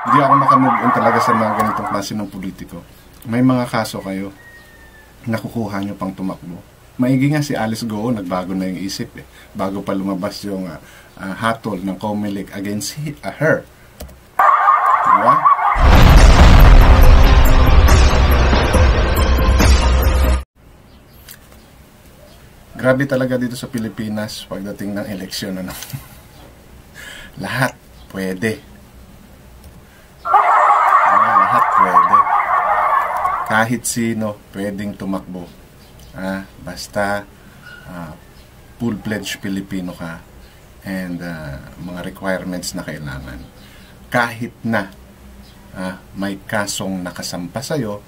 Hindi ako makamove on talaga sa mga ganitong klase ng politiko. May mga kaso kayo, nakukuha nyo pang tumakbo. Maigi nga si Alice Goo, nagbago na yung isip eh. Bago pa lumabas yung hatol ng Comelec against her. Diba? Grabe talaga dito sa Pilipinas pagdating ng eleksyon. Ano? Lahat pwede. Lahat pwede. Kahit sino pwedeng tumakbo. Basta full-fledged Pilipino ka and mga requirements na kailangan. Kahit na may kasong nakasampa sa'yo,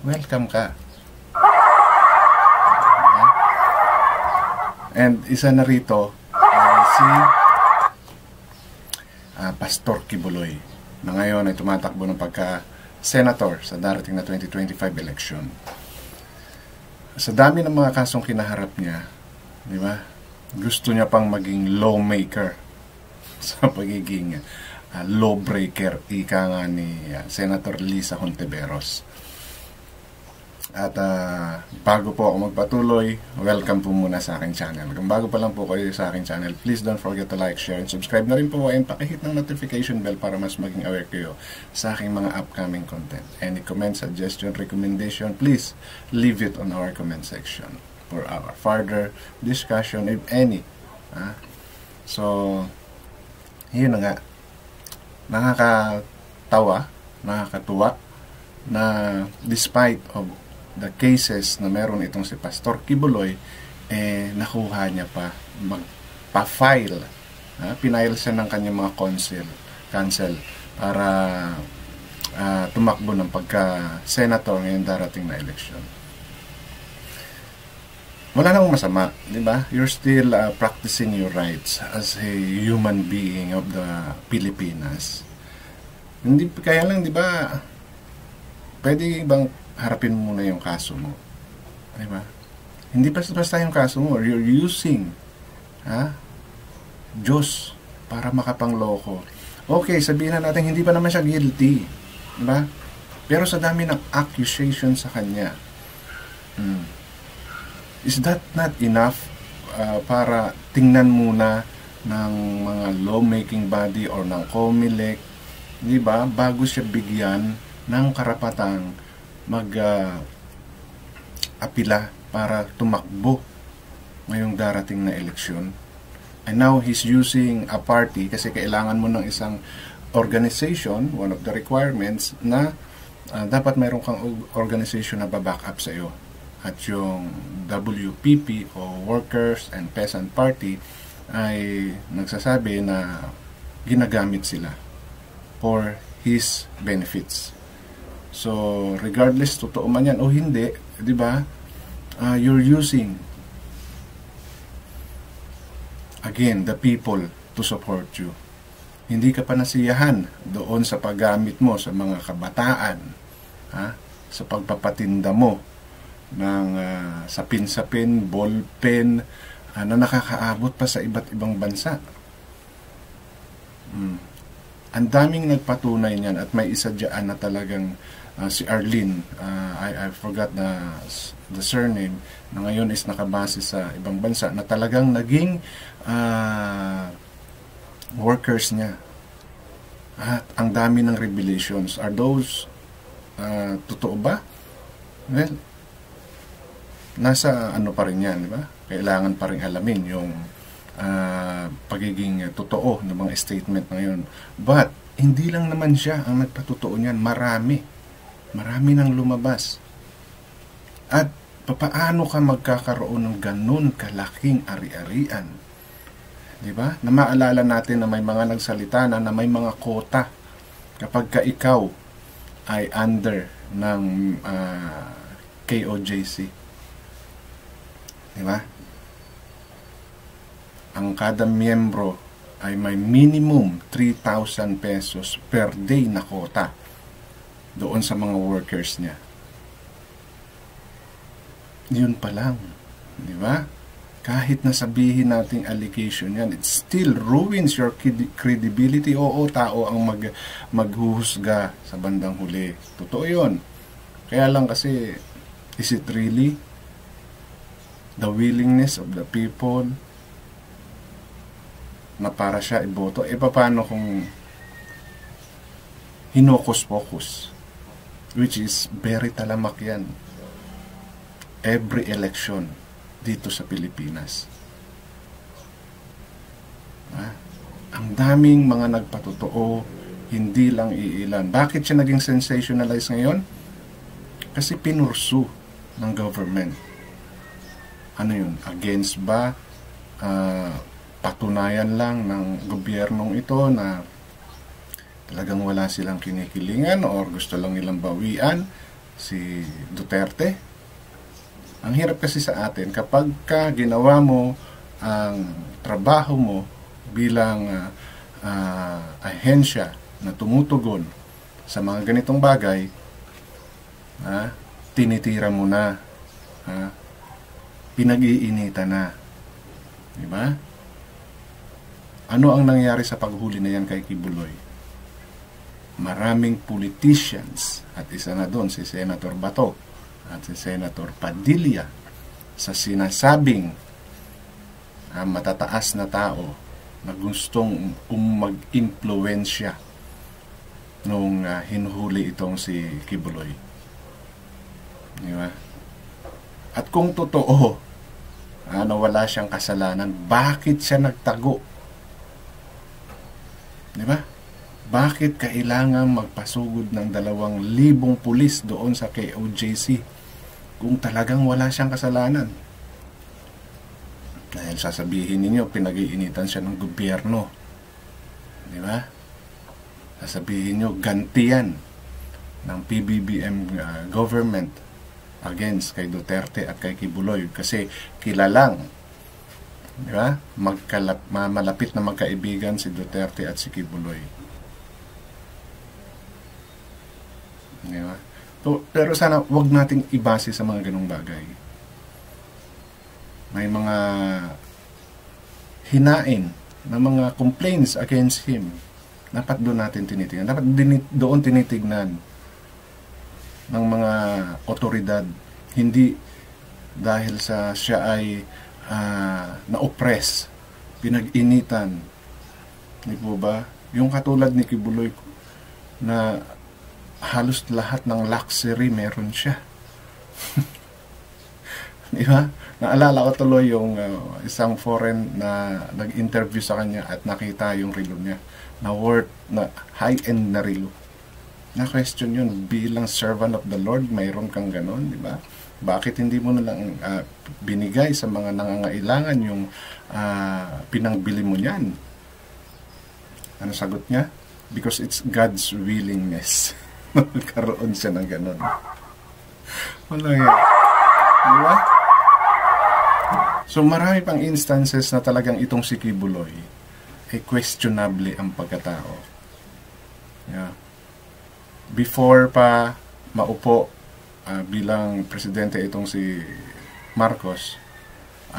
welcome ka. And isa na rito si Pastor Kibuloy na ngayon ay tumatakbo ng pagka-senator sa darating na 2025 election. Sa dami ng mga kasong kinaharap niya, di ba? Gusto niya pang maging lawmaker sa pagiging lawbreaker, ika nga ni Senator Lisa Hontiveros. At bago po ako magpatuloy, welcome po muna sa aking channel. Kung bago pa lang po kayo sa aking channel, please don't forget to like, share, and subscribe na rin po and pakihit ng notification bell para mas maging aware kayo sa aking mga upcoming content. Any comment, suggestion, recommendation, please leave it on our comment section for our further discussion, if any. So, yun na nga. Nakakatawa, nakakatuwa na despite of the cases na meron itong si Pastor Kibuloy, nakuha niya pa magpa-file. Pinail siya ng kanyang mga council para tumakbo ng pagka-senator ngayong darating na election. Wala namang masama, di ba? You're still practicing your rights as a human being of the Pilipinas. Hindi, kaya lang, di ba, pwede bang harapin mo muna yung kaso mo. Diba? Hindi basta yung kaso mo. You're using Diyos para makapangloko. Okay, sabihin na natin, hindi pa naman siya guilty. Diba? Pero sa dami ng accusation sa kanya, is that not enough para tingnan muna ng mga lawmaking body or ng Comelec, diba? Bago siya bigyan ng karapatang mag-apila para tumakbo ngayong darating na eleksyon. And now he's using a party kasi kailangan mo ng isang organization, one of the requirements na dapat mayroon kang organization na baback up sa iyo. At yung WPP o Workers and Peasant Party ay nagsasabi na ginagamit sila for his benefits. So, regardless totoo man yan o hindi, di ba? You're using again the people to support you. Hindi ka pa nasiyahan doon sa paggamit mo sa mga kabataan, sa pagpapatinda mo ng sapin-sapin, ballpen, na nakakaabot pa sa iba't ibang bansa. Ang daming nagpatunay niyan at may isa dyan na talagang si Arlene, I forgot the surname, na ngayon is nakabase sa ibang bansa, na talagang naging workers niya. At ang dami ng revelations. Are those totoo ba? Well, nasa ano pa rin yan, di ba? Kailangan pa rin alamin yung pagiging totoo ng mga statement na yun. But, hindi lang naman siya ang nagpatotoo niyan. Marami nang lumabas. At papaano ka magkakaroon ng ganun kalaking ari-arian? Diba? Na maalala natin na may mga nagsalita na may mga quota kapag ka ikaw ay under ng KOJC. Diba? Ang kada miyembro ay may minimum 3,000 pesos per day na quota doon sa mga workers niya. Yun pa lang. Di ba? Kahit nasabihin nating allegation yan, it still ruins your credibility. Oo, tao ang maghuhusga sa bandang huli. Totoo yun. Kaya lang kasi, is it really the willingness of the people na para siya iboto? E paano kung hinokus-pokus? Which is very talamak yan. Every election dito sa Pilipinas. Ang daming mga nagpatotoo, hindi lang iilan. Bakit siya naging sensationalized ngayon? Kasi pinursu ng government. Ano yun? Against ba? Patunayan lang ng gobyernong ito na talagang wala silang kinikilingan or gusto lang nilang bawian si Duterte? Ang hirap kasi sa atin, kapag ginawa mo ang trabaho mo bilang ahensya na tumutugon sa mga ganitong bagay, tinitira mo na, pinag-iinitan na. Diba? Ano ang nangyari sa paghuli na yan kay Kibuloy? Maraming politicians, at isa na doon si Senator Bato at si Senator Padilla, sa sinasabing matataas na tao na gustong mag-impluensya nung hinuhuli itong si Kibuloy. Diba? At kung totoo na wala siyang kasalanan, bakit siya nagtago? Diba? Bakit kailangan magpasugod ng 2,000 pulis doon sa KOJC kung talagang wala siyang kasalanan? Dahil sasabihin ninyo, pinag-iinitan siya ng gobyerno. Di ba? Sasabihin nyo, gantiyan ng PBBM government against kay Duterte at kay Kibuloy kasi kilalang, di ba? Malapit na magkaibigan si Duterte at si Kibuloy. Di ba? Pero sana wag nating ibase sa mga ganung bagay. May mga hinain na mga complaints against him. Dapat doon natin tinitingnan. Dapat doon tinitignan ng mga otoridad. Hindi dahil sa siya ay na-oppress, pinag-initan. Di po ba? Yung katulad ni Kibuloy na halos lahat ng luxury meron siya. Di ba? Naalala ko tuloy yung isang foreign na nag-interview sa kanya at nakita yung relo niya na worth, na high-end na relo. Na-question yun, bilang servant of the Lord, mayroon kang ganon, di ba? Bakit hindi mo na lang binigay sa mga nangangailangan yung pinangbili mo niyan? Ano sagot niya? Because it's God's willingness. Nagkaroon siya ng ganon. Wala yan. Di ba? So marami pang instances na talagang itong si Kibuloy ay questionable ang pagkatao. Yeah. Before pa maupo bilang presidente itong si Marcos,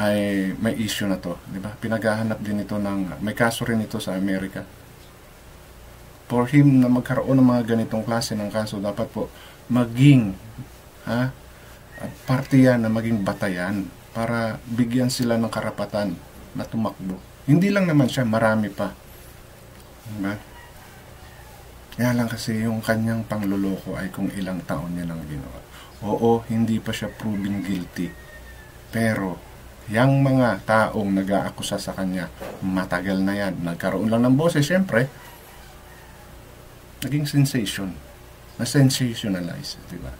ay may issue na to, di ba? Pinaghahanap din ito ng, may kaso rin ito sa Amerika. For him na magkaroon ng mga ganitong klase ng kaso, dapat po maging parte yan na maging batayan para bigyan sila ng karapatan na tumakbo. Hindi lang naman siya, marami pa. Diba? Kaya lang kasi yung kanyang pangloloko ay kung ilang taon niya nang ginawa. Oo, hindi pa siya proven guilty. Pero, yung mga taong nag-aakusa sa kanya, matagal na yan. Nagkaroon lang ng boses, syempre, naging sensation. Na-sensationalize, diba?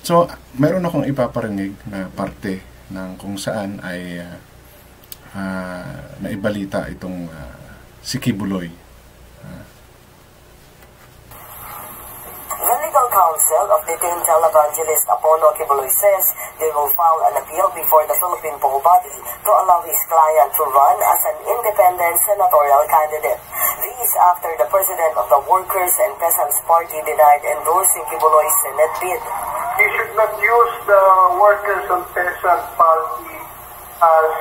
So, meron akong ipaparinig na parte ng kung saan ay naibalita itong si Kibuloy. The legal counsel of detained televangelist Apollo Kibuloy says they will file an appeal before the Philippine Poll Body to allow his client to run as an independent senatorial candidate. This after the president of the Workers and Peasants Party denied endorsing Kibuloy's Senate bid. he should not use the Workers and Peasant Party as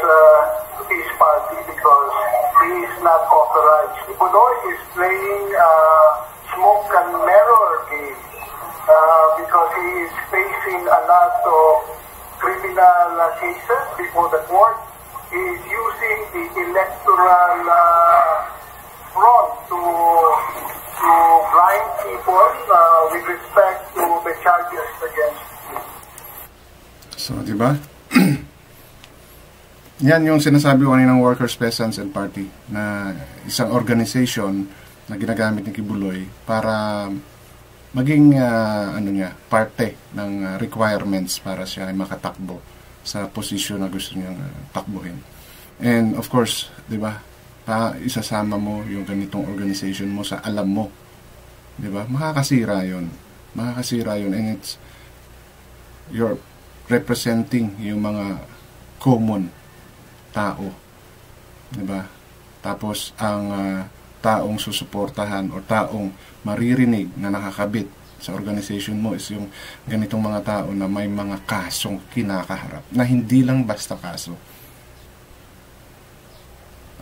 his party because he is not authorized. Kibuloy is playing smoke and mirror game because he is facing a lot of criminal cases before the court. He is using the electoral front to blind people with respect to the charges against him. So, di ba? Yan yung sinasabi ko ng Workers, Peasants and Party na isang organization na ginagamit ni Kibuloy para maging parte ng requirements para siya ay makatakbo sa posisyon na gusto niyang takbuhin. And of course, 'di ba? Isasama mo yung ganitong organization mo sa alam mo. 'Di ba? Makakasira 'yon. Makakasira 'yon, and it's you're representing yung mga common tao. 'Di ba? Tapos ang taong susuportahan o taong maririnig na nakakabit sa organization mo is yung ganitong mga tao na may mga kasong kinakaharap na hindi lang basta kaso.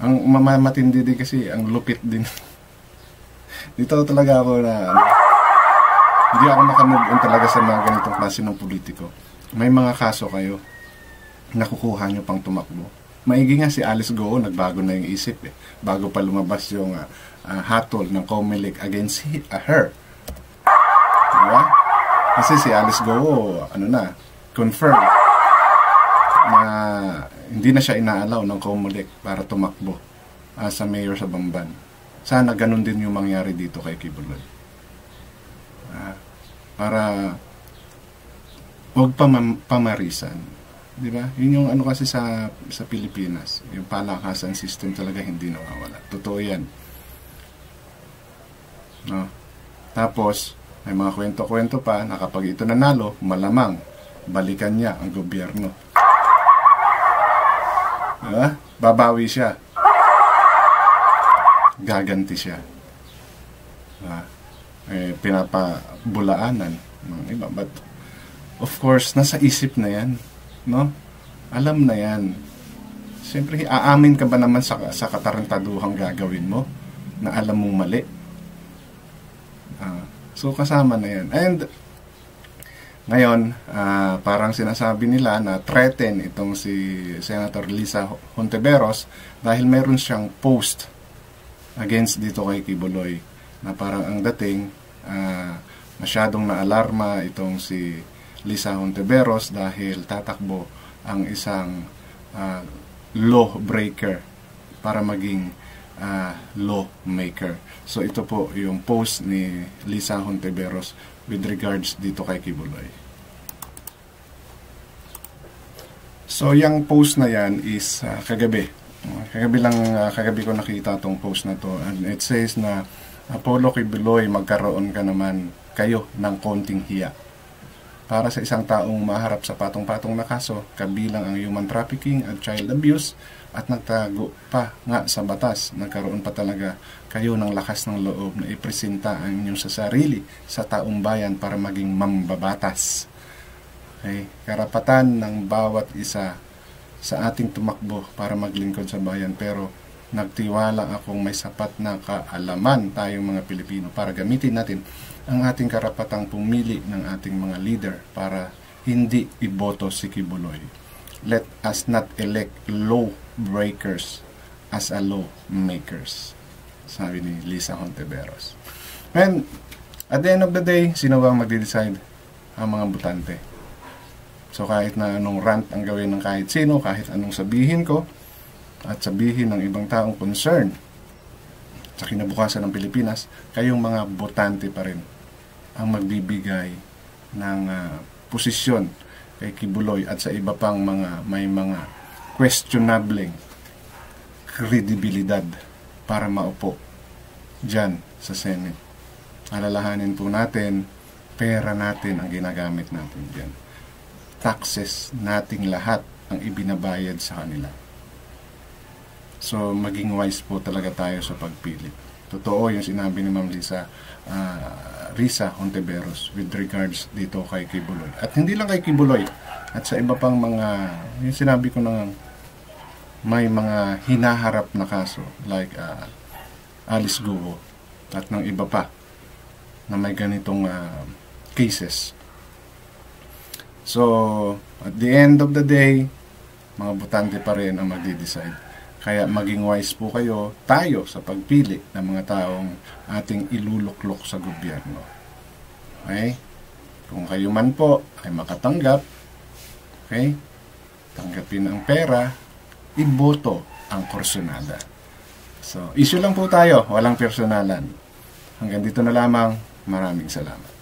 Ang matindi din kasi ang lupit din. Dito talaga ako na hindi ako makamove on talaga sa mga ganitong klase ng politiko. May mga kaso kayo nakukuha nyo pang tumakbo. Maigi nga si Alice Goo, nagbago na yung isip bago pa lumabas yung hatol ng COMELEC against her. Diba? Kasi si Alice Goo, confirm na hindi na siya inaalaw ng COMELEC para tumakbo sa mayor sa Bamban. Sana ganun din yung mangyari dito kay Kibuloy. Para huwag pamarisan. Diba? Yun yung kasi sa Pilipinas. Yung palakasan system talaga hindi nawawala. Totoo yan. No? Tapos, may mga kwento-kwento pa na kapag ito nanalo, malamang balikan niya ang gobyerno. Diba? Babawi siya. Gaganti siya. Diba? Pinapabulaanan ng iba. But, of course, nasa isip na yan. No? Alam na yan. Siyempre, aamin ka ba naman sa katarantaduhang gagawin mo na alam mong mali? So, kasama na yan. And, ngayon, parang sinasabi nila na threaten itong si Senator Lisa Hontiveros dahil meron siyang post against dito kay Kibuloy na parang ang dating masyadong naalarma itong si Lisa Hontiveros dahil tatakbo ang isang law breaker para maging lawmaker. So ito po yung post ni Lisa Hontiveros with regards dito kay Kibuloy. So yung post na yan is kagabi. Kagabi ko nakita tong post na to, and it says na Apollo Kibuloy, magkaroon ka naman kayo ng konting hiya. Para sa isang taong maharap sa patong-patong na kaso, kabilang ang human trafficking at child abuse, at nagtago pa nga sa batas, nagkaroon pa talaga kayo ng lakas ng loob na ipresenta ang inyong sarili sa taong bayan para maging mambabatas. Okay? Karapatan ng bawat isa sa ating tumakbo para maglingkod sa bayan, pero nagtiwala akong may sapat na kaalaman tayong mga Pilipino para gamitin natin ang ating karapatang pumili ng ating mga leader para hindi iboto si Kibuloy. Let us not elect law breakers as a law makers, sabi ni Lisa Hontiveros. And at the end of the day, sino ba magde-decide? Ang mga botante. So kahit na anong rant ang gawin ng kahit sino, kahit anong sabihin ko at sabihin ng ibang taong concerned sa kinabukasan ng Pilipinas, kayong mga botante pa rin ang magbibigay ng posisyon kay Kibuloy at sa iba pang may mga questionable kredibilidad para maupo dyan sa Senate. Alalahanin po natin, pera natin ang ginagamit natin dyan. Taxes nating lahat ang ibinabayad sa kanila. So, maging wise po talaga tayo sa pagpili. Totoo yung sinabi ni Ma'am Lisa, Risa Hontiveros with regards dito kay Kibuloy. At hindi lang kay Kibuloy, at sa iba pang mga, yung sinabi ko na may mga hinaharap na kaso like Alice Guo at ng iba pa na may ganitong cases. So, at the end of the day, mga botante pa rin ang magde-decide. Kaya maging wise po tayo sa pagpili ng mga taong ating iluluklok sa gobyerno. Okay? Kung kayo man po ay makatanggap, okay, tanggapin ang pera, iboto ang personada. So, issue lang po tayo, walang personalan. Hanggang dito na lamang, maraming salamat.